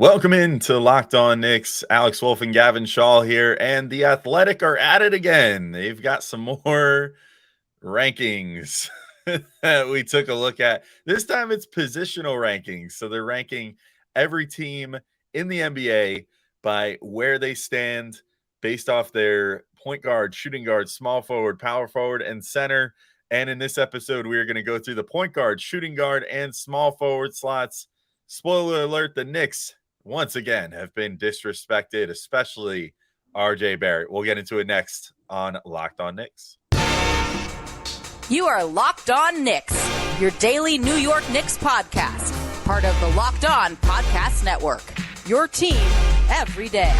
Welcome into Locked On Knicks. Alex Wolf and Gavin Shaw here, and the Athletic are at it again. They've got some more rankings that we took a look at. This time it's positional rankings. So they're ranking every team in the NBA by where they stand based off their point guard, shooting guard, small forward, power forward, and center. And in this episode, we are going to go through the point guard, shooting guard, and small forward slots. Spoiler alert, the Knicks once again have been disrespected, especially RJ Barrett. We'll get into it next on Locked On Knicks. You are Locked On Knicks, your daily New York Knicks podcast, part of the Locked On Podcast Network, your team every day.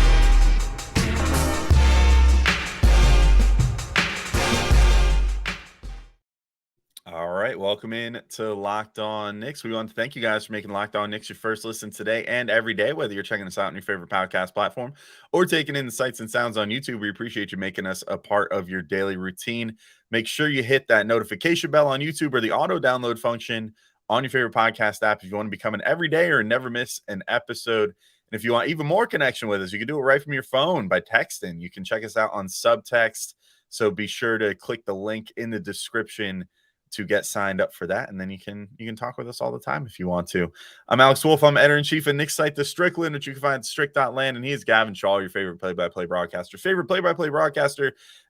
All right, welcome in to Locked On Knicks. We want to thank you guys for making Locked On Knicks your first listen today and every day, whether you're checking us out on your favorite podcast platform or taking in the sights and sounds on YouTube. We appreciate you making us a part of your daily routine. Make sure you hit that notification bell on YouTube or the auto download function on your favorite podcast app if you want to become an everyday or never miss an episode. And if you want even more connection with us, you can do it right from your phone by texting. You can check us out on Subtext. So be sure to click the link in the description to get signed up for that, and then you can talk with us all the time if you want to. I'm Alex Wolf. I'm editor-in-chief of Knicks site The Strickland, which you can find at strick.land, and he is Gavin Shaw, your favorite play-by-play broadcaster,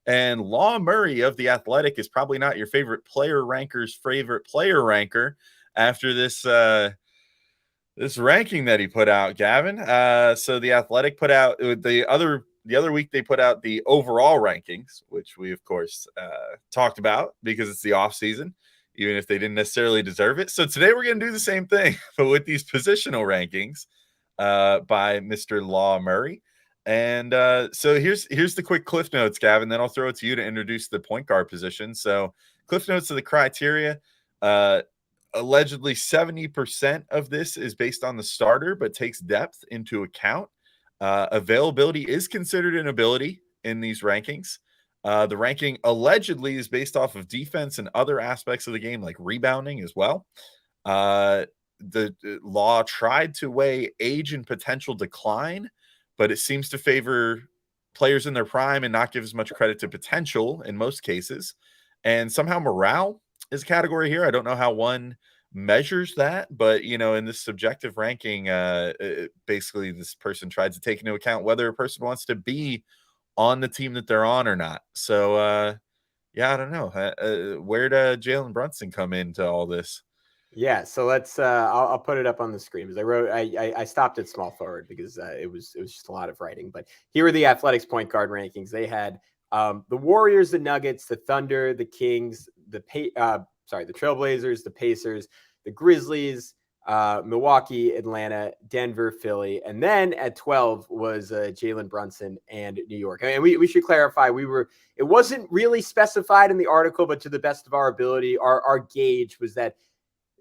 and Law Murray of The Athletic is probably not your favorite player ranker's favorite player ranker after this this ranking that he put out, Gavin. So The Athletic put out the other week they put out the overall rankings, which we of course talked about because it's the off season, even if they didn't necessarily deserve it. So today we're going to do the same thing, but with these positional rankings by Mr. Law Murray. And so here's the quick cliff notes, Gavin. Then I'll throw it to you to introduce the point guard position. So cliff notes of the criteria. Allegedly 70% of this is based on the starter, but takes depth into account. Availability is considered an ability in these rankings. The ranking allegedly is based off of defense and other aspects of the game, like rebounding as well. The law tried to weigh age and potential decline, but it seems to favor players in their prime and not give as much credit to potential in most cases. And somehow morale is a category here. I don't know how one measures that, but in this subjective ranking, basically this person tried to take into account whether a person wants to be on the team that they're on or not. So I don't know, where'd Jalen Brunson come into all this? Yeah, so let's I'll put it up on the screen because I stopped at small forward because it was just a lot of writing. But here are the Athletics point guard rankings. They had the Warriors, the Nuggets, the Thunder, the Kings, the Trailblazers, the Pacers, the Grizzlies, Milwaukee, Atlanta, Denver, Philly, and then at 12 was Jalen Brunson and New York. I mean, we should clarify, it wasn't really specified in the article, but to the best of our ability, our gauge was that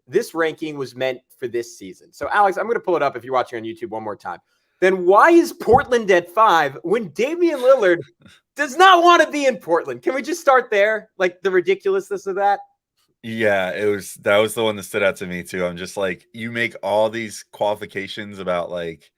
this ranking was meant for this season. So Alex, I'm going to pull it up if you're watching on YouTube one more time. Then why is Portland at 5 when Damian Lillard does not want to be in Portland? Can we just start there? Like the ridiculousness of that? Yeah, that was the one that stood out to me too. I'm just like, you make all these qualifications about like,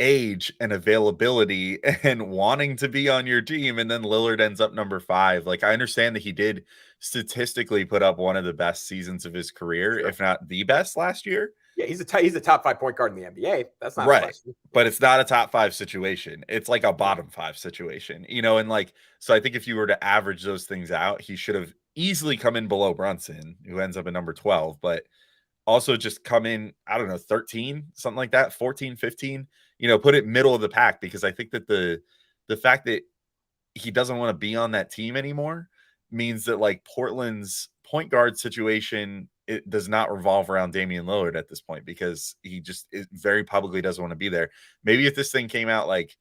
age and availability and wanting to be on your team, and then Lillard ends up number 5. Like, I understand that he did statistically put up one of the best seasons of his career, if not the best last year. Yeah, he's a top 5 point guard in the NBA. That's not right, but it's not a top 5 situation. It's like a bottom 5 situation, and like, so I think if you were to average those things out, he should have easily come in below Brunson, who ends up at number 12, but also just come in, I don't know, 13, something like that, 14, 15, put it middle of the pack, because I think that the fact that he doesn't want to be on that team anymore means that like Portland's point guard situation, it does not revolve around Damian Lillard at this point, because he just very publicly doesn't want to be there. Maybe if this thing came out like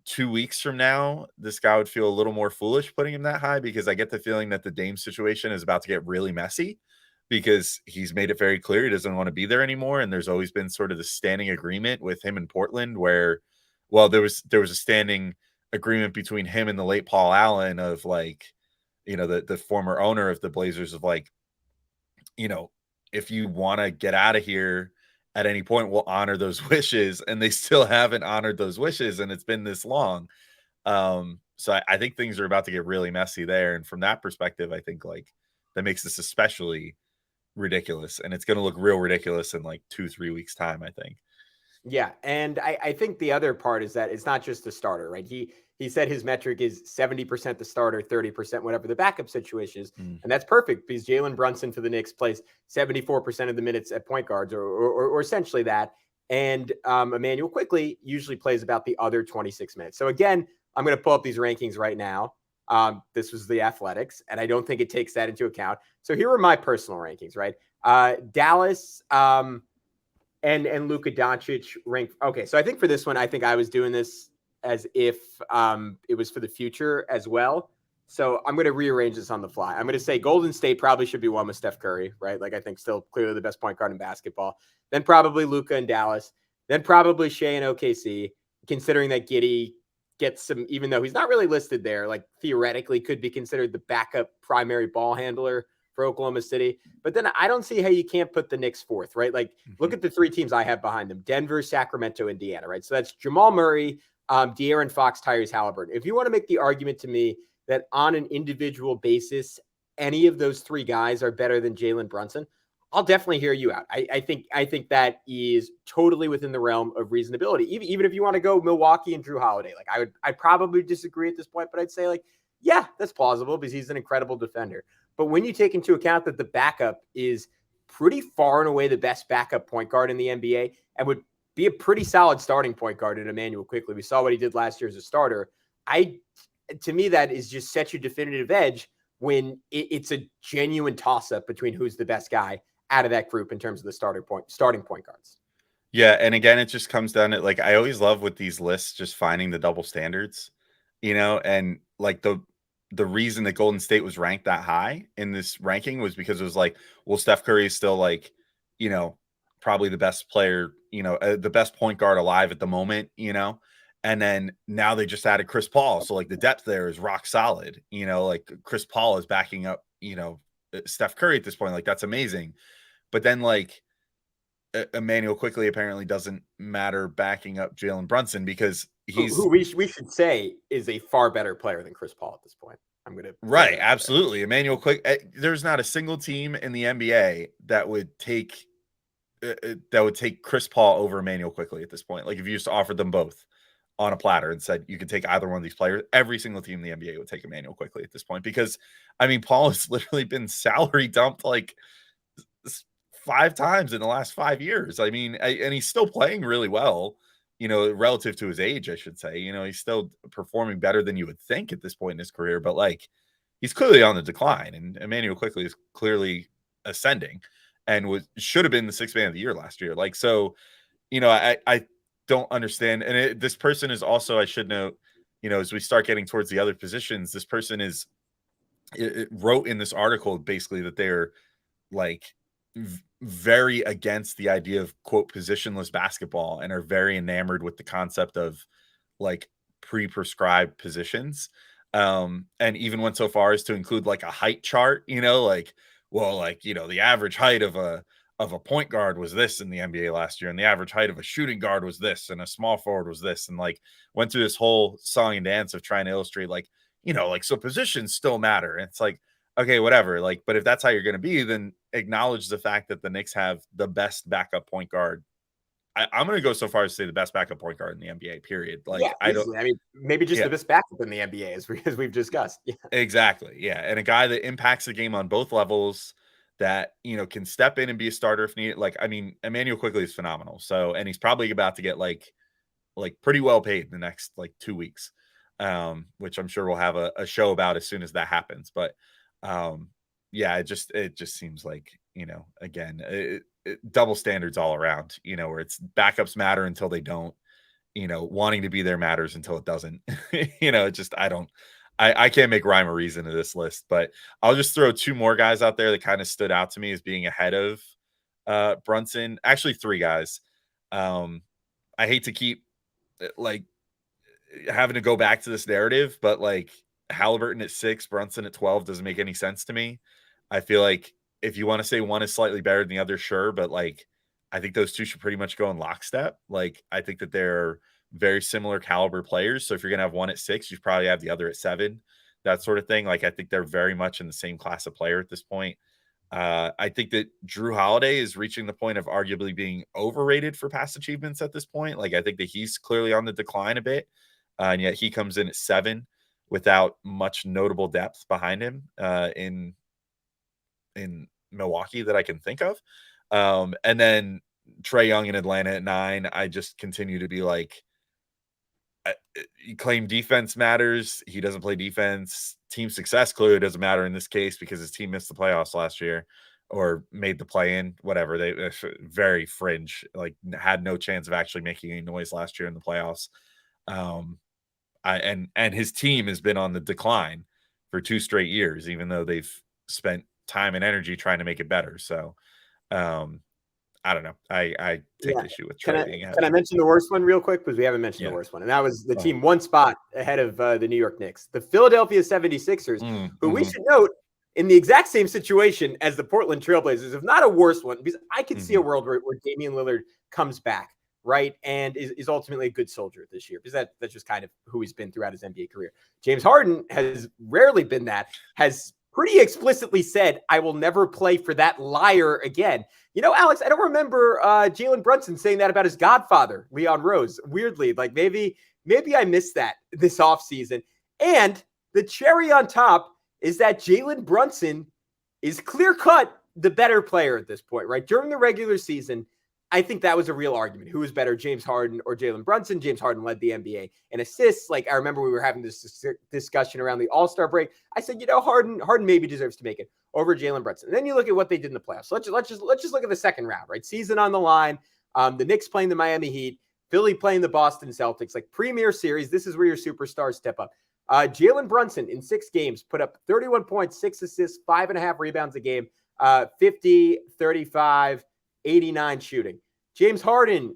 2 weeks from now, this guy would feel a little more foolish putting him that high, because I get the feeling that the Dame situation is about to get really messy, because he's made it very clear he doesn't want to be there anymore. And there's always been sort of the standing agreement with him in Portland where, well, there was a standing agreement between him and the late Paul Allen of like, the former owner of the Blazers, of like, if you want to get out of here at any point will honor those wishes, and they still haven't honored those wishes, and it's been this long. So I think things are about to get really messy there. And from that perspective, I think like that makes this especially ridiculous, and it's going to look real ridiculous in like 2-3 weeks time, I think. Yeah, and I think the other part is that it's not just the starter, right? He said his metric is 70% the starter, 30% whatever the backup situation is. And that's perfect because Jalen Brunson for the Knicks plays 74% of the minutes at point guards or essentially that. And Immanuel Quickley usually plays about the other 26 minutes. So again, I'm going to pull up these rankings right now. This was the Athletics, and I don't think it takes that into account. So here are my personal rankings, right? Dallas, and Luka Doncic ranked. Okay, so I think for this one, I think I was doing this as if it was for the future as well. So I'm going to rearrange this on the fly. I'm going to say Golden State probably should be one with Steph Curry, right? Like I think still clearly the best point guard in basketball. Then probably Luka in Dallas. Then probably Shea in OKC, considering that Giddey gets some, even though he's not really listed there, like theoretically could be considered the backup primary ball handler for Oklahoma City. But then I don't see how you can't put the Knicks fourth, right? Like, look at the three teams I have behind them: Denver, Sacramento, Indiana, right? So that's Jamal Murray, De'Aaron Fox, Tyrese Halliburton. If you want to make the argument to me that on an individual basis, any of those three guys are better than Jalen Brunson, I'll definitely hear you out. I think that is totally within the realm of reasonability. Even if you want to go Milwaukee and Drew Holiday, like I'd probably disagree at this point, but I'd say like, yeah, that's plausible because he's an incredible defender. But when you take into account that the backup is pretty far and away the best backup point guard in the NBA and would be a pretty solid starting point guard in Immanuel Quickley. We saw what he did last year as a starter. To me, that is just such a definitive edge when it's a genuine toss-up between who's the best guy out of that group in terms of the starting point guards. Yeah, and again, it just comes down to like I always love with these lists just finding the double standards, and like the reason that Golden State was ranked that high in this ranking was because it was like, well, Steph Curry is still like, probably the best player, the best point guard alive at the moment, and then now they just added Chris Paul. So like the depth there is rock solid, like Chris Paul is backing up, Steph Curry at this point. Like that's amazing. But then like Immanuel Quickley apparently doesn't matter backing up Jalen Brunson because he's who we should say is a far better player than Chris Paul at this point. I'm going to right. Absolutely. Immanuel there's not a single team in the NBA that would take Chris Paul over Immanuel Quickley at this point. Like if you just offered them both on a platter and said you could take either one of these players, every single team in the NBA would take Immanuel Quickley at this point because I mean Paul has literally been salary dumped like 5 times in the last 5 years. I mean, and he's still playing really well, relative to his age, I should say. He's still performing better than you would think at this point in his career, but like he's clearly on the decline, and Immanuel Quickley is clearly ascending and should have been the 6th man of the year last year. Like, so, I don't understand. And this person is also, I should note, as we start getting towards the other positions, this person it wrote in this article basically that they're like very against the idea of quote positionless basketball and are very enamored with the concept of like pre-prescribed positions, and even went so far as to include like a height chart, like, well, like, the average height of a point guard was this in the NBA last year, and the average height of a shooting guard was this, and a small forward was this, and like went through this whole song and dance of trying to illustrate like, like, so positions still matter. And it's like, okay, whatever. Like, but if that's how you're going to be, then acknowledge the fact that the Knicks have the best backup point guard. I'm going to go so far as to say the best backup point guard in the NBA, period. Like, yeah, I mean, maybe just the best backup in the NBA as we've discussed. Yeah. Exactly. Yeah. And a guy that impacts the game on both levels that, can step in and be a starter if needed. Like, I mean, Immanuel Quickley is phenomenal. So, and he's probably about to get like pretty well paid in the next like 2 weeks, which I'm sure we'll have a show about as soon as that happens. But, yeah, it just seems like, again, double standards all around, where it's backups matter until they don't, wanting to be there matters until it doesn't. I can't make rhyme or reason to this list, but I'll just throw 2 more guys out there that kind of stood out to me as being ahead of Brunson. Actually, 3 guys. I hate to keep like having to go back to this narrative, but like Halliburton at 6, Brunson at 12 doesn't make any sense to me. I feel like if you want to say one is slightly better than the other, sure, but like I think those two should pretty much go in lockstep. Like, I think that they're very similar caliber players. So if you're going to have one at 6, you probably have the other at 7, that sort of thing. Like, I think they're very much in the same class of player at this point. I think that Drew Holiday is reaching the point of arguably being overrated for past achievements at this point. Like, I think that he's clearly on the decline a bit, and yet he comes in at 7 without much notable depth behind him in Milwaukee that I can think of. And then Trae Young in Atlanta at 9. I just continue to be like, you claim defense matters. He doesn't play defense. Team success clearly doesn't matter in this case because his team missed the playoffs last year or made the play in, whatever. They very fringe, like had no chance of actually making any noise last year in the playoffs. And his team has been on the decline for 2 straight years, even though they've spent time and energy trying to make it better. So, I don't know. I take issue with Trae being ahead. Can I mention the worst one real quick? Because we haven't mentioned the worst one. And that was the team one spot ahead of the New York Knicks. The Philadelphia 76ers, who we should note in the exact same situation as the Portland Trailblazers, if not a worse one, because I could see a world where Damian Lillard comes back, right? And is ultimately a good soldier this year, because that's just kind of who he's been throughout his NBA career. James Harden has rarely been that, has pretty explicitly said, I will never play for that liar again. You know, Alex, I don't remember Jalen Brunson saying that about his godfather, Leon Rose. Weirdly, like maybe I missed that this offseason. And the cherry on top is that Jalen Brunson is clear-cut the better player at this point, right? During the regular season, I think that was a real argument. Who was better, James Harden or Jalen Brunson? James Harden led the NBA in assists. Like, I remember we were having this discussion around the All-Star break. I said, you know, Harden maybe deserves to make it over Jalen Brunson. And then you look at what they did in the playoffs. So let's just look at the second round, right? Season on the line. The Knicks playing the Miami Heat, Philly playing the Boston Celtics, like premier series. This is where your superstars step up. Jalen Brunson in 6 games put up 31 points, 6 assists, 5.5 rebounds a game, 50, 35, 89 shooting. James Harden,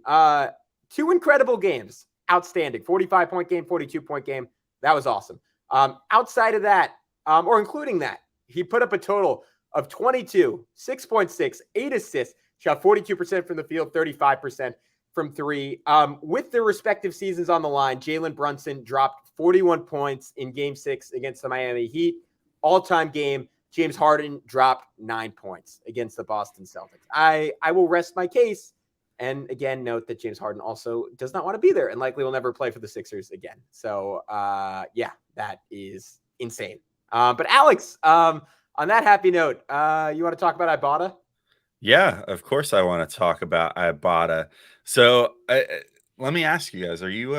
2 incredible games. Outstanding. 45-point game, 42-point game. That was awesome. Outside of that, or including that, he put up a total of 22, 6.6, 8 assists, shot 42% from the field, 35% from 3. With their respective seasons on the line, Jalen Brunson dropped 41 points in Game 6 against the Miami Heat. All-time game, James Harden dropped 9 points against the Boston Celtics. I will rest my case. And again, note that James Harden also does not want to be there and likely will never play for the Sixers again. So, yeah, that is insane. But Alex, on that happy note, you want to talk about Ibotta? Yeah, of course I want to talk about Ibotta. So let me ask you guys, are you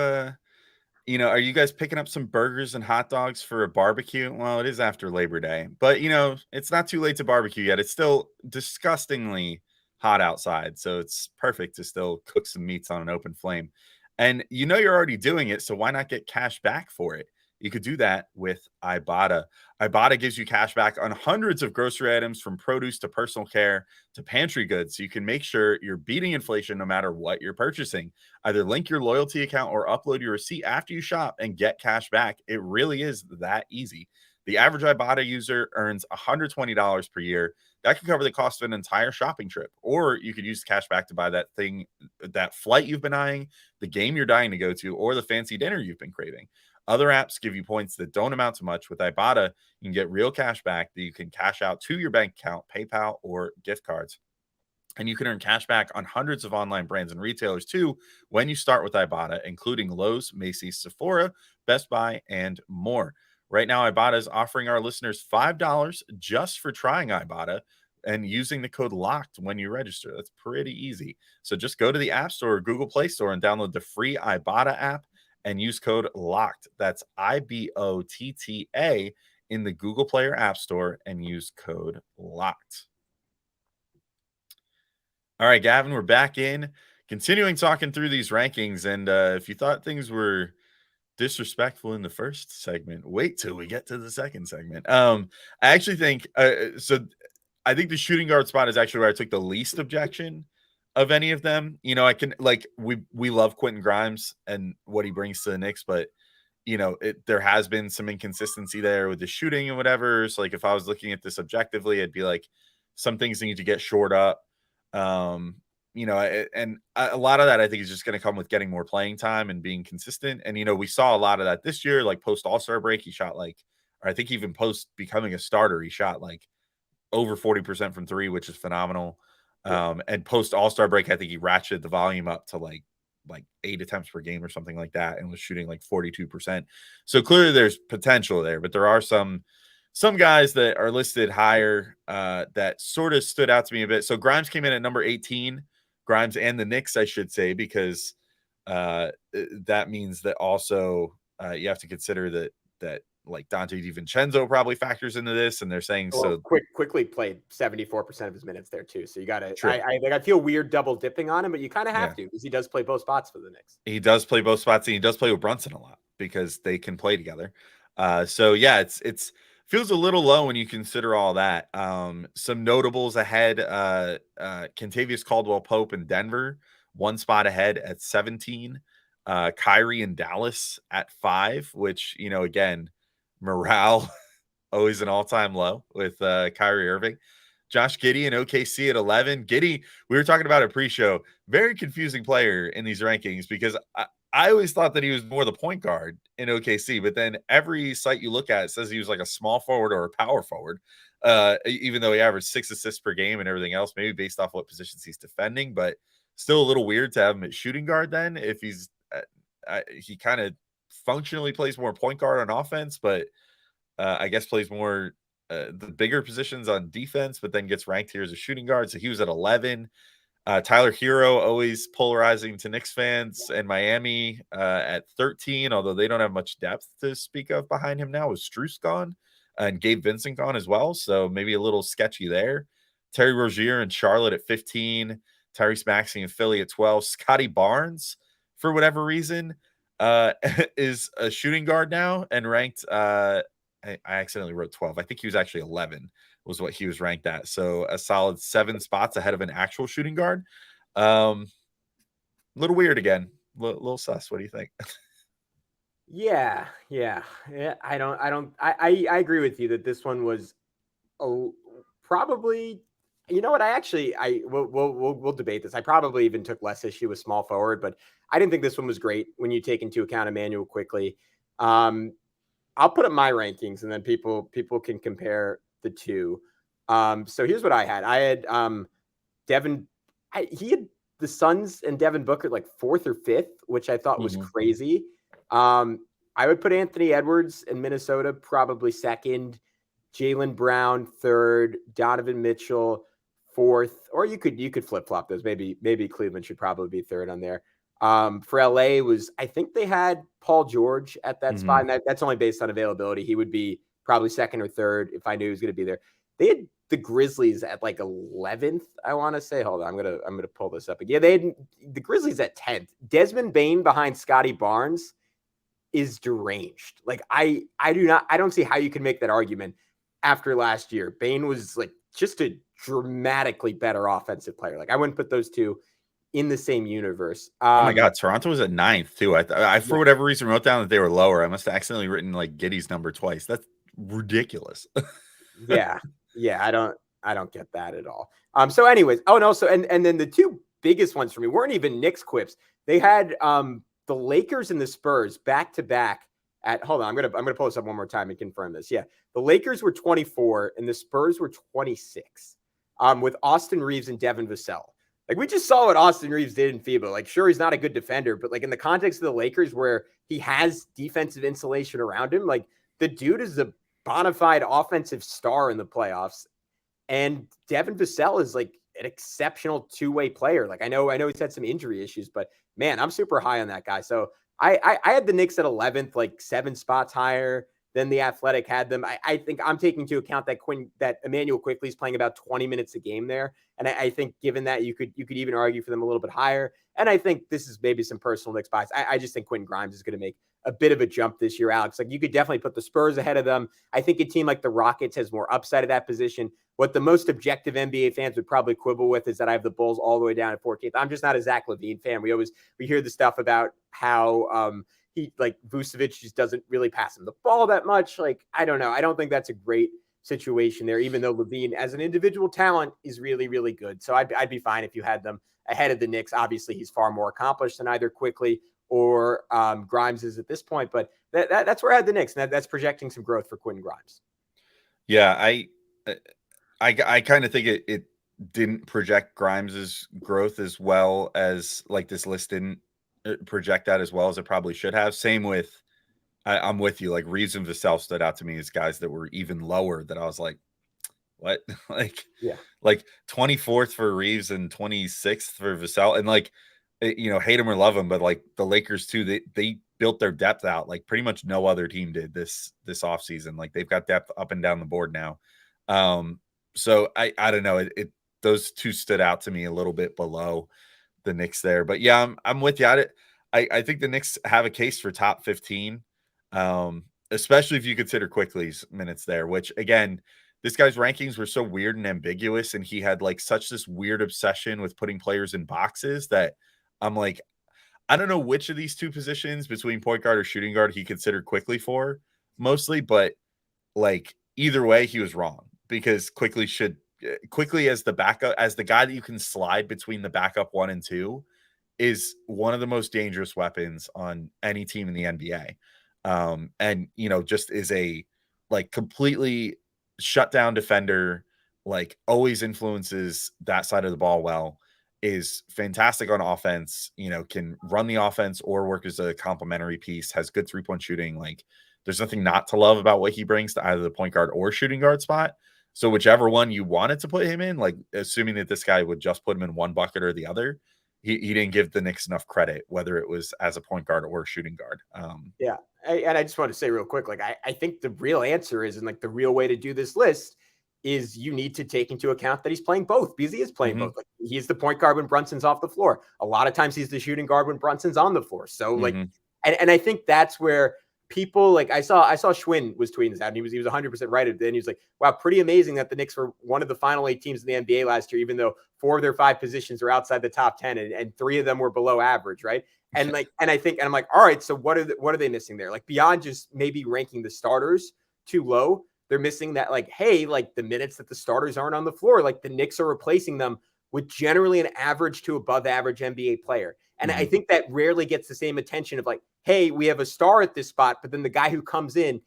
guys picking up some burgers and hot dogs for a barbecue? Well, it is after Labor Day, but it's not too late to barbecue yet. It's still disgustingly hot outside, so it's perfect to still cook some meats on an open flame. And you're already doing it, so why not get cash back for it? You could do that with Ibotta. Ibotta gives you cash back on hundreds of grocery items, from produce to personal care to pantry goods, so you can make sure you're beating inflation no matter what you're purchasing. Either link your loyalty account or upload your receipt after you shop and get cash back. It really is that easy. The average Ibotta user earns $120 per year. That could cover the cost of an entire shopping trip. Or you could use the cash back to buy that flight you've been eyeing, the game you're dying to go to, or the fancy dinner you've been craving. Other apps give you points that don't amount to much. With Ibotta, you can get real cash back that you can cash out to your bank account, PayPal, or gift cards. And you can earn cash back on hundreds of online brands and retailers too when you start with Ibotta, including Lowe's, Macy's, Sephora, Best Buy, and more. Right now, Ibotta is offering our listeners $5 just for trying Ibotta and using the code LOCKED when you register. That's pretty easy. So just go to the App Store or Google Play Store and download the free Ibotta app and use code LOCKED. That's IBOTTA in the Google Play or App Store and use code LOCKED. All right, Gavin, we're back in. Continuing talking through these rankings. And if you thought things were disrespectful in the first segment, wait till we get to the second segment. I actually think I think the shooting guard spot is actually where I took the least objection of any of them. I can, like, we love Quentin Grimes and what he brings to the Knicks, but there has been some inconsistency there with the shooting and whatever. So, like, if I was looking at this objectively, I'd be like, some things need to get shored up. and a lot of that I think is just going to come with getting more playing time and being consistent. And, we saw a lot of that this year, like post All-Star break, he shot or I think even post becoming a starter, he shot over 40% from three, which is phenomenal. And post All-Star break, I think he ratcheted the volume up to like 8 attempts per game or something like that, and was shooting 42%. So clearly there's potential there, but there are some guys that are listed higher that sort of stood out to me a bit. So Grimes came in at number 18, Grimes and the Knicks, I should say, because that means that also you have to consider that Dante DiVincenzo probably factors into this, and they're saying Quickley played 74% of his minutes there too. So you got to. I feel weird double dipping on him, but you kind of have to, because he does play both spots for the Knicks. He does play both spots, and he does play with Brunson a lot because they can play together. So yeah, it's feels a little low when you consider all that. Some notables ahead: Kentavious Caldwell-Pope in Denver, 1 spot ahead at 17. Kyrie in Dallas at 5, which again. Morale always an all-time low with Kyrie Irving. Josh Giddey in OKC at 11. Giddey, we were talking about a pre-show, very confusing player in these rankings, because I always thought that he was more the point guard in OKC, but then every site you look at says he was like a small forward or a power forward, even though he averaged 6 assists per game and everything else, maybe based off what positions he's defending, but still a little weird to have him at shooting guard then, if he's he kind of functionally plays more point guard on offense, but I guess plays more the bigger positions on defense, but then gets ranked here as a shooting guard. So he was at 11. Tyler Hero, always polarizing to Knicks fans, and Miami at 13, although they don't have much depth to speak of behind him now, with Strus gone and Gabe Vincent gone as well. So maybe a little sketchy there. Terry Rozier in Charlotte at 15. Tyrese Maxey in Philly at 12. Scotty Barnes, for whatever reason, is a shooting guard now and ranked I accidentally wrote 12. I think he was actually 11 was what he was ranked at. So a solid 7 spots ahead of an actual shooting guard. Little weird again. Little sus. What do you think? Yeah. I agree with you that this one was probably, you know what? We'll debate this. I probably even took less issue with small forward, but I didn't think this one was great when you take into account Immanuel Quickley. I'll put up my rankings, and then people can compare the two. So here's what I had. I had Devin. He had the Suns and Devin Booker 4th or 5th, which I thought was crazy. I would put Anthony Edwards in Minnesota probably 2nd, Jalen Brown 3rd, Donovan Mitchell 4th, or you could flip flop those. Maybe Cleveland should probably be 3rd on there. For LA I think they had Paul George at that spot, and that's only based on availability. He would be probably 2nd or 3rd if I knew he was going to be there. They had the Grizzlies at 11th, I want to say. Hold on, I'm gonna pull this up again. Yeah, they had the Grizzlies at 10th. Desmond Bane behind Scotty Barnes is deranged. I don't see how you can make that argument after last year. Bane was just a dramatically better offensive player. I wouldn't put those two in the same universe. Oh my God, Toronto was at 9th too. I for whatever reason wrote down that they were lower. I must have accidentally written Giddey's number twice. That's ridiculous. yeah, I don't get that at all. So anyways, and then the two biggest ones for me weren't even Knicks quips. They had the Lakers and the Spurs back to back at. Hold on, I'm gonna pull this up one more time and confirm this. Yeah, the Lakers were 24 and the Spurs were 26, with Austin Reeves and Devin Vassell. We just saw what Austin Reeves did in FIBA. Sure, he's not a good defender, but in the context of the Lakers, where he has defensive insulation around him, the dude is a bona fide offensive star in the playoffs. And Devin Vassell is an exceptional two-way player. I know he's had some injury issues, but man, I'm super high on that guy. So I had the Knicks at 11th, 7 spots higher than the Athletic had them. I think I'm taking into account that Immanuel Quickley is playing about 20 minutes a game there. And I think given that, you could even argue for them a little bit higher. And I think this is maybe some personal Knicks bias. I just think Quentin Grimes is going to make a bit of a jump this year, Alex. You could definitely put the Spurs ahead of them. I think a team like the Rockets has more upside at that position. What the most objective NBA fans would probably quibble with is that I have the Bulls all the way down at 14th. I'm just not a Zach LaVine fan. We hear the stuff about how he Vucevic just doesn't really pass him the ball that much. I don't know. I don't think that's a great situation there, even though Levine as an individual talent is really, really good. So I'd be fine if you had them ahead of the Knicks. Obviously, he's far more accomplished than either Quickley or Grimes is at this point, but that's where I had the Knicks, and that's projecting some growth for Quentin Grimes. Yeah, I kind of think it didn't project Grimes's growth as well as like this list didn't project that as well as it probably should have. Same with I'm with you. Like Reeves and Vassell stood out to me as guys that were even lower that I was like, what? Yeah. Like 24th for Reeves and 26th for Vassell. And like, hate him or love him, but like the Lakers too, they built their depth out like pretty much no other team did this offseason. Like they've got depth up and down the board now. So I don't know. Those two stood out to me a little bit below the Knicks there. But yeah, I'm with you. I think the Knicks have a case for top 15. Especially if you consider Quickley's minutes there, which again, this guy's rankings were so weird and ambiguous, and he had like such this weird obsession with putting players in boxes that I'm like, I don't know which of these two positions between point guard or shooting guard he considered Quickley for mostly, but like either way, he was wrong because Quickley as the backup, as the guy that you can slide between the backup 1 and 2 is one of the most dangerous weapons on any team in the NBA. And just is a like completely shut down defender, like always influences that side of the ball well, is fantastic on offense, can run the offense or work as a complementary piece, has good 3-point shooting. Like there's nothing not to love about what he brings to either the point guard or shooting guard spot. So whichever one you wanted to put him in, like assuming that this guy would just put him in one bucket or the other, he didn't give the Knicks enough credit, whether it was as a point guard or a shooting guard. Yeah. And I just want to say real quick, like, I think the real answer is, and like the real way to do this list is you need to take into account that he's playing both because he is playing both. Like he's the point guard when Brunson's off the floor. A lot of times he's the shooting guard when Brunson's on the floor. So like, and I think that's where people like, I saw Schwinn was tweeting this out and he was 100% right at the end. He was like, wow, pretty amazing that the Knicks were one of the final 8 teams in the NBA last year, even though 4 of their 5 positions are outside the top 10 and 3 of them were below average. Right. And like, and I'm like, all right, so what are they missing there? Like beyond just maybe ranking the starters too low, they're missing that like, hey, like the minutes that the starters aren't on the floor, like the Knicks are replacing them with generally an average to above average NBA player. And I think that rarely gets the same attention of like, hey, we have a star at this spot, but then the guy who comes in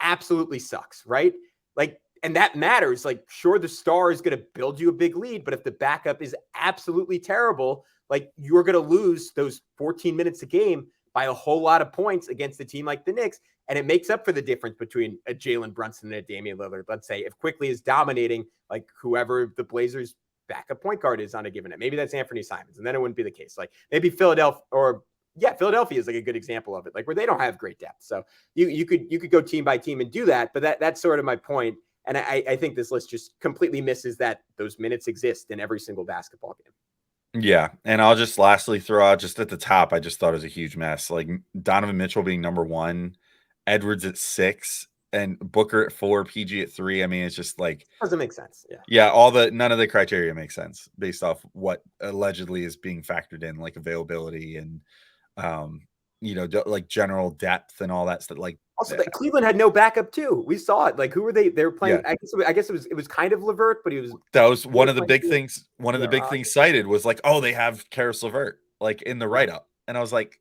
absolutely sucks, right? Like, and that matters. Like, sure, the star is going to build you a big lead, but if the backup is absolutely terrible, like you're going to lose those 14 minutes a game by a whole lot of points against a team like the Knicks. And it makes up for the difference between a Jalen Brunson and a Damian Lillard. Let's say if Quickley is dominating, like whoever the Blazers backup point guard is on a given night, maybe that's Anthony Simons, and then it wouldn't be the case. Like maybe Philadelphia is like a good example of it, like where they don't have great depth. So you could go team by team and do that. But that's sort of my point. And I think this list just completely misses that those minutes exist in every single basketball game. Yeah, and I'll just lastly throw out just at the top, I just thought it was a huge mess. Like Donovan Mitchell being number 1, Edwards at 6, and Booker at 4, PG at 3. I mean, it's just like doesn't make sense. Yeah, none of the criteria makes sense based off what allegedly is being factored in, like availability and like general depth and all that stuff. Like also, like Cleveland had no backup too. We saw it. Like who were they? They were playing. Yeah. I guess it was kind of LeVert, but that was one of the big things. One of the big things cited was like, oh, they have Karis LeVert like in the write up, and I was like,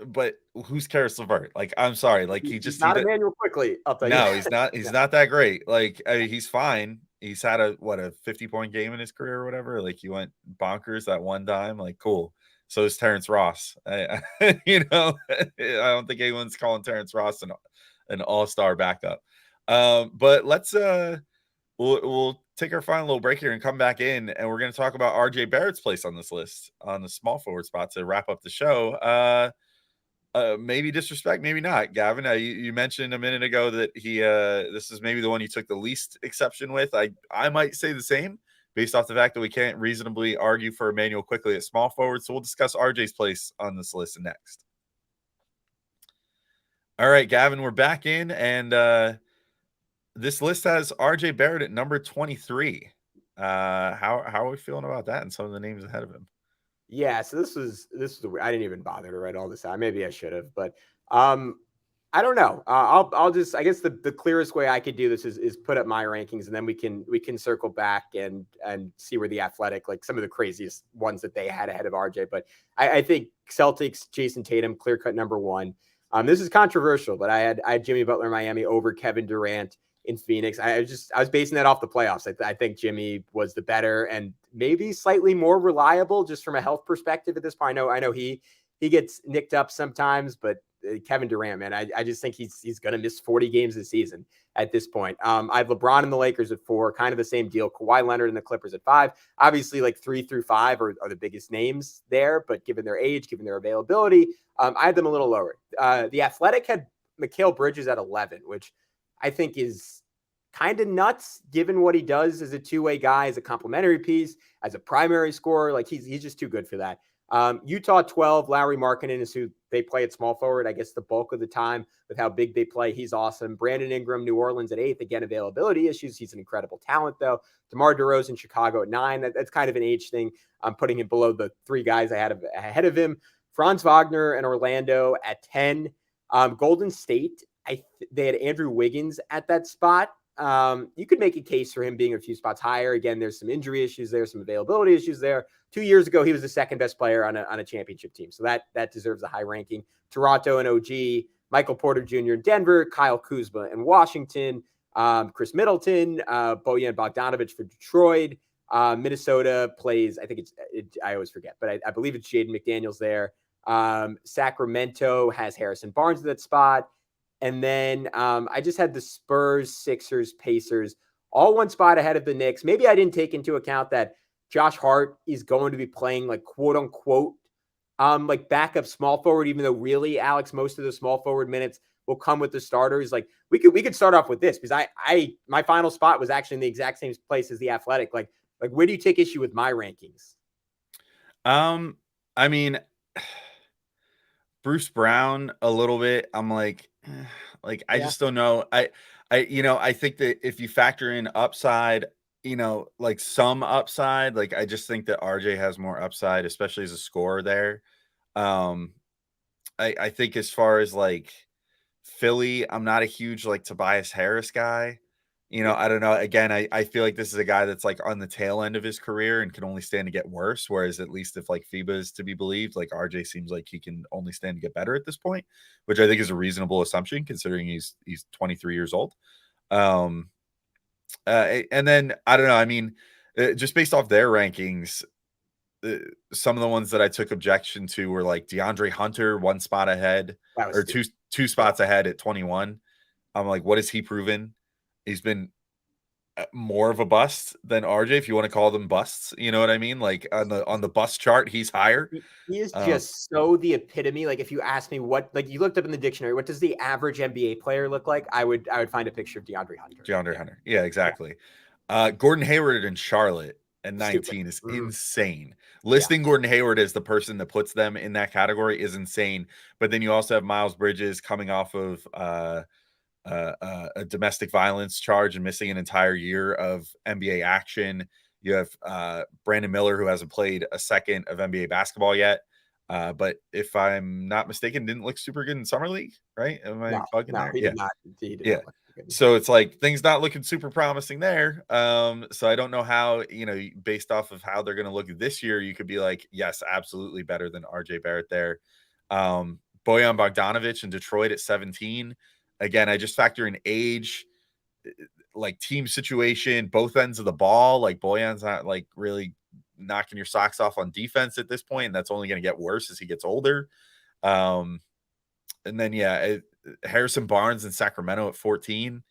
but who's Karis LeVert? Like, I'm sorry, like he's not Immanuel Quickley. I'll tell you. No, he's not. He's not that great. Like, I mean, he's fine. He's had a 50-point game in his career or whatever. Like, he went bonkers that one time. Like, cool. So is Terrence Ross. I don't think anyone's calling Terrence Ross an all-star backup. But let's we'll take our final little break here and come back in, and we're going to talk about RJ Barrett's place on this list on the small forward spot to wrap up the show. Maybe disrespect, maybe not. Gavin, you mentioned a minute ago that he this is maybe the one you took the least exception with. I might say the same based off the fact that we can't reasonably argue for Immanuel Quickley at small forward. So we'll discuss RJ's place on this list next. All right, Gavin, we're back in, and this list has RJ Barrett at number 23. How are we feeling about that and some of the names ahead of him? Yeah, so this was I didn't even bother to write all this out. Maybe I should have, but I don't know. I'll just, I guess the clearest way I could do this is put up my rankings, and then we can circle back and see where the Athletic, like some of the craziest ones that they had ahead of RJ. But I think Celtics, Jason Tatum, clear cut number one. This is controversial, but I had Jimmy Butler in Miami over Kevin Durant in Phoenix. I was basing that off the playoffs. I think Jimmy was the better and maybe slightly more reliable just from a health perspective at this point. I know he gets nicked up sometimes, but Kevin Durant, man, I just think he's going to miss 40 games this season at this point. I have LeBron and the Lakers at 4, kind of the same deal. Kawhi Leonard and the Clippers at 5. Obviously, like 3 through 5 are the biggest names there, but given their age, given their availability, I had them a little lower. The Athletic had Mikal Bridges at 11, which I think is kind of nuts given what he does as a two-way guy, as a complementary piece, as a primary scorer. Like he's just too good for that. Utah 12, Lauri Markkanen is who they play at small forward, I guess the bulk of the time with how big they play. He's awesome. Brandon Ingram, New Orleans at 8th. Again, availability issues. He's an incredible talent, though. DeMar DeRozan, Chicago at 9. That's kind of an age thing. I'm putting him below the 3 guys I had ahead of him. Franz Wagner and Orlando at 10. Golden State, they had Andrew Wiggins at that spot. You could make a case for him being a few spots higher. Again, there's some injury issues there, some availability issues there. 2 years ago, he was the second best player on a championship team. So that deserves a high ranking. Toronto and OG, Michael Porter Jr. in Denver, Kyle Kuzma in Washington, Chris Middleton, Bojan Bogdanovic for Detroit. Minnesota plays, I think I always forget, but I believe it's Jaden McDaniels there. Sacramento has Harrison Barnes at that spot. And then I just had the Spurs, Sixers, Pacers, all one spot ahead of the Knicks. Maybe I didn't take into account that Josh Hart is going to be playing like quote unquote like backup small forward, even though really, Alex, most of the small forward minutes will come with the starters. Like we could start off with this because my final spot was actually in the exact same place as the Athletic. Like where do you take issue with my rankings? I mean, Bruce Brown a little bit. I'm like I just don't know. I think that if you factor in upside, like some upside, like I just think that RJ has more upside, especially as a scorer there. I think as far as like Philly, I'm not a huge like Tobias Harris guy. I don't know. Again, I feel like this is a guy that's like on the tail end of his career and can only stand to get worse. Whereas at least if like FIBA is to be believed, like RJ seems like he can only stand to get better at this point, which I think is a reasonable assumption considering he's 23 years old. And then I don't know. I mean, just based off their rankings, some of the ones that I took objection to were like DeAndre Hunter, 1 spot ahead or two spots ahead at 21. I'm like, what has he proven? He's been more of a bust than RJ, if you want to call them busts. You know what I mean? Like on the bust chart, he's higher. He is just so the epitome. Like if you ask me what, like you looked up in the dictionary, what does the average NBA player look like? I would find a picture of DeAndre Hunter. Hunter. Yeah, exactly. Yeah. Gordon Hayward in Charlotte at 19 Stupid. Is insane. Listing Gordon Hayward as the person that puts them in that category is insane. But then you also have Miles Bridges coming off of a domestic violence charge and missing an entire year of NBA action. You have Brandon Miller, who hasn't played a second of NBA basketball yet. But if I'm not mistaken, didn't look super good in Summer League, right? Am I bugging there? He did not. He did not look good. So it's like things not looking super promising there. So I don't know how, based off of how they're going to look this year, you could be like, yes, absolutely better than RJ Barrett there. Bojan Bogdanovic in Detroit at 17. Again, I just factor in age, like team situation, both ends of the ball. Like Boyan's not like really knocking your socks off on defense at this point, and that's only going to get worse as he gets older. And then Harrison Barnes in Sacramento at 14.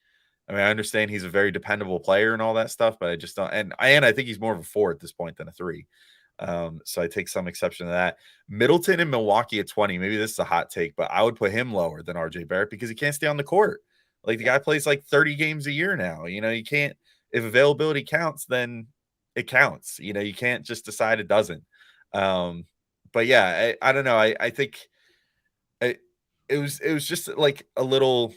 I mean, I understand he's a very dependable player and all that stuff, but I just don't. And I think he's more of a 4 at this point than a 3. So I take some exception to that. Middleton in Milwaukee at 20. Maybe this is a hot take, but I would put him lower than RJ Barrett because he can't stay on the court. Like the guy plays like 30 games a year now. You can't, if availability counts, then it counts. You can't just decide it doesn't. But yeah, I don't know. I think it was just like a little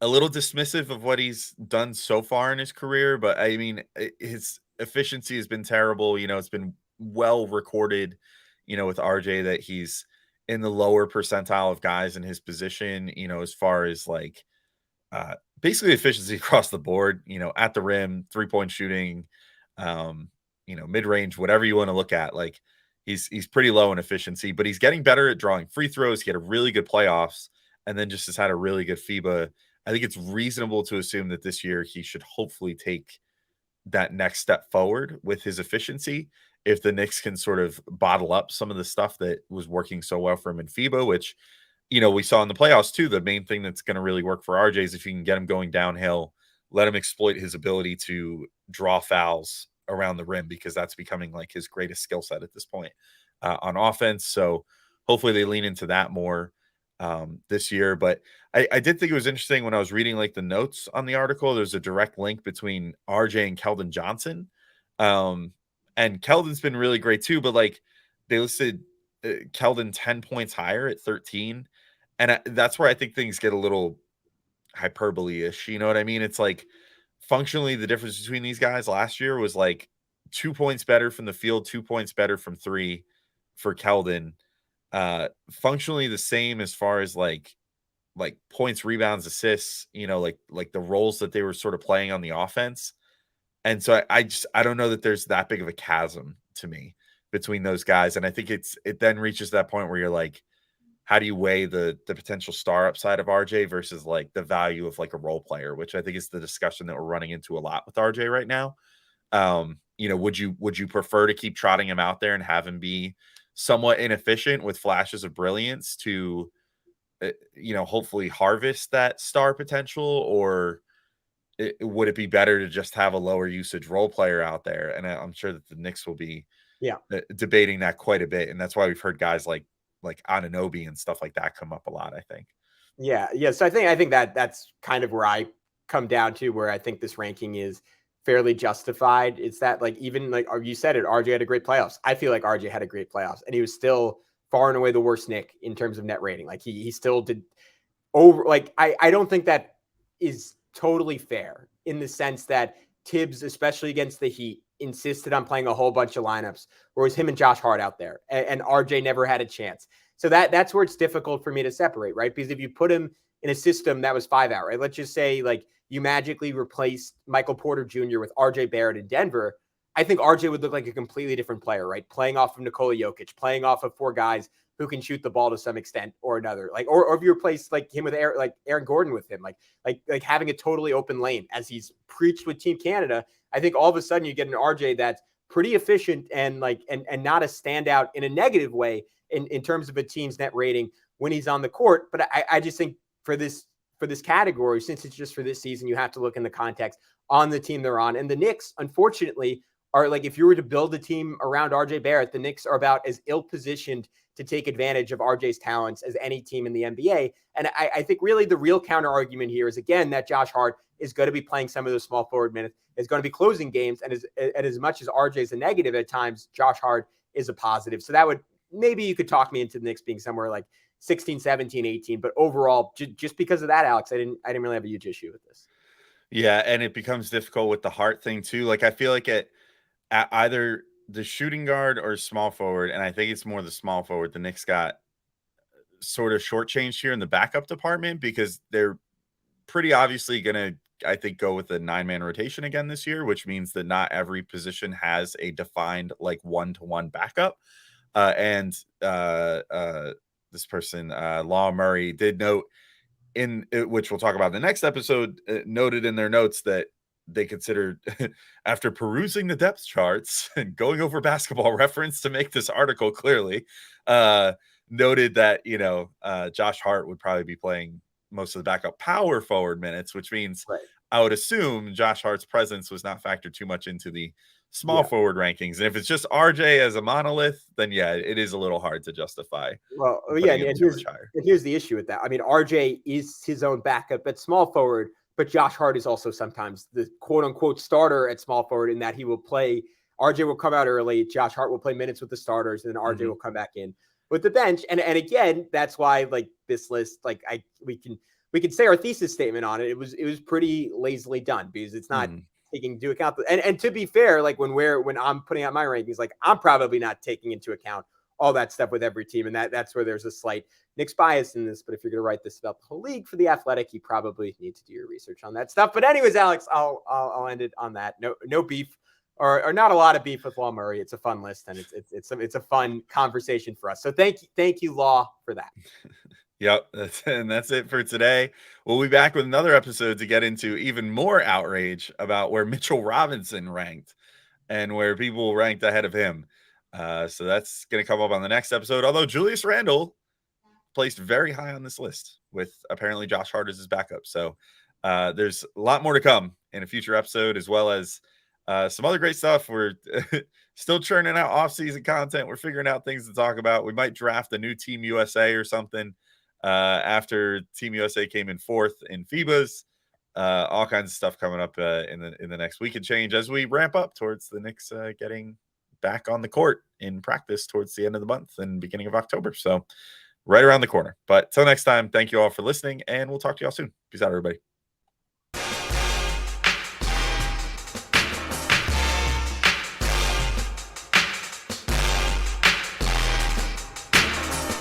dismissive of what he's done so far in his career. But I mean, his efficiency has been terrible. It's been well recorded, with RJ that he's in the lower percentile of guys in his position, as far as like basically efficiency across the board, at the rim, 3-point shooting, mid-range, whatever you want to look at. Like he's pretty low in efficiency, but he's getting better at drawing free throws. He had a really good playoffs and then just has had a really good FIBA. I think it's reasonable to assume that this year he should hopefully take that next step forward with his efficiency if the Knicks can sort of bottle up some of the stuff that was working so well for him in FIBA, which, we saw in the playoffs too. The main thing that's going to really work for RJ is if you can get him going downhill, let him exploit his ability to draw fouls around the rim, because that's becoming like his greatest skill set at this point on offense. So hopefully they lean into that more this year. But I did think it was interesting when I was reading like the notes on the article, there's a direct link between RJ and Keldon Johnson. And Keldon's been really great too, but like they listed Keldon 10 points higher at 13. And that's where I think things get a little hyperbole-ish. You know what I mean? It's like functionally the difference between these guys last year was like 2 points better from the field, 2 points better from three for Keldon. Functionally the same as far as like points, rebounds, assists, like the roles that they were sort of playing on the offense. And so I don't know that there's that big of a chasm to me between those guys. And I think it then reaches that point where you're like, how do you weigh the potential star upside of RJ versus like the value of like a role player, which I think is the discussion that we're running into a lot with RJ right now. Would you prefer to keep trotting him out there and have him be somewhat inefficient with flashes of brilliance to, hopefully harvest that star potential, or would it be better to just have a lower usage role player out there? And I'm sure that the Knicks will be debating that quite a bit. And that's why we've heard guys like Anunoby and stuff like that come up a lot, I think. Yeah. So I think that's kind of where I come down to, where I think this ranking is fairly justified. It's that, like, even like you said it, RJ had a great playoffs. I feel like RJ had a great playoffs, and he was still far and away the worst Knick in terms of net rating. Like he still did over, like, I don't think that is totally fair, in the sense that Tibbs, especially against the Heat, insisted on playing a whole bunch of lineups where it was him and Josh Hart out there, and RJ never had a chance. So that's where it's difficult for me to separate, right? Because if you put him in a system that was 5 out, right? Let's just say like you magically replaced Michael Porter Jr. with RJ Barrett in Denver, I think RJ would look like a completely different player, right? Playing off of Nikola Jokic, playing off of four guys who can shoot the ball to some extent or another. Like, or if you replace like him with Aaron Gordon with him, like having a totally open lane, as he's preached with Team Canada, I think all of a sudden you get an RJ that's pretty efficient and not a standout in a negative way in terms of a team's net rating when he's on the court. But I just think for this category, since it's just for this season, you have to look in the context on the team they're on. And the Knicks, unfortunately, are like, if you were to build a team around RJ Barrett, the Knicks are about as ill-positioned to take advantage of RJ's talents as any team in the NBA. And I think really the real counter argument here is, again, that Josh Hart is going to be playing some of those small forward minutes, is going to be closing games. And as much as RJ is a negative at times, Josh Hart is a positive. So that would, maybe you could talk me into the Knicks being somewhere like 16, 17, 18. But overall, just because of that, Alex, I didn't really have a huge issue with this. Yeah, and it becomes difficult with the Hart thing too. Like, I feel like at either the shooting guard or small forward, and I think it's more the small forward, the Knicks got sort of shortchanged here in the backup department, because they're pretty obviously going to, I think, go with a 9-man rotation again this year, which means that not every position has a defined like 1-to-1 backup. And this person, Law Murray, did note, which we'll talk about in the next episode, noted in their notes that they considered, after perusing the depth charts and going over Basketball Reference to make this article clearly, noted that, Josh Hart would probably be playing most of the backup power forward minutes, which means I would assume Josh Hart's presence was not factored too much into the small forward rankings. And if it's just RJ as a monolith, then it is a little hard to justify. Well, yeah, and here's the issue with that. I mean, RJ is his own backup at small forward, but Josh Hart is also sometimes the quote unquote starter at small forward, in that he will play. RJ will come out early. Josh Hart will play minutes with the starters, and then RJ will come back in with the bench. And again, that's why, like, this list, like, we can say our thesis statement on it. It was pretty lazily done, because it's not taking into account. And to be fair, like when I'm putting out my rankings, like, I'm probably not taking into account all that stuff with every team. And that's where there's a slight Knicks bias in this. But if you're going to write this about the whole league for The Athletic, you probably need to do your research on that stuff. But anyways, Alex, I'll end it on that. No beef. Or not a lot of beef with Law Murray. It's a fun list, and it's a fun conversation for us. So thank you, Law, for that. Yep, that's it for today. We'll be back with another episode to get into even more outrage about where Mitchell Robinson ranked and where people ranked ahead of him. So that's going to come up on the next episode. Although Julius Randle placed very high on this list with apparently Josh Hart as his backup. So there's a lot more to come in a future episode, as well as some other great stuff. We're still churning out off-season content. We're figuring out things to talk about. We might draft a new Team USA or something after Team USA came in 4th in FIBAs. All kinds of stuff coming up in the next week and change as we ramp up towards the Knicks getting back on the court in practice towards the end of the month and beginning of October. So right around the corner. But till next time, thank you all for listening, and we'll talk to y'all soon. Peace out, everybody.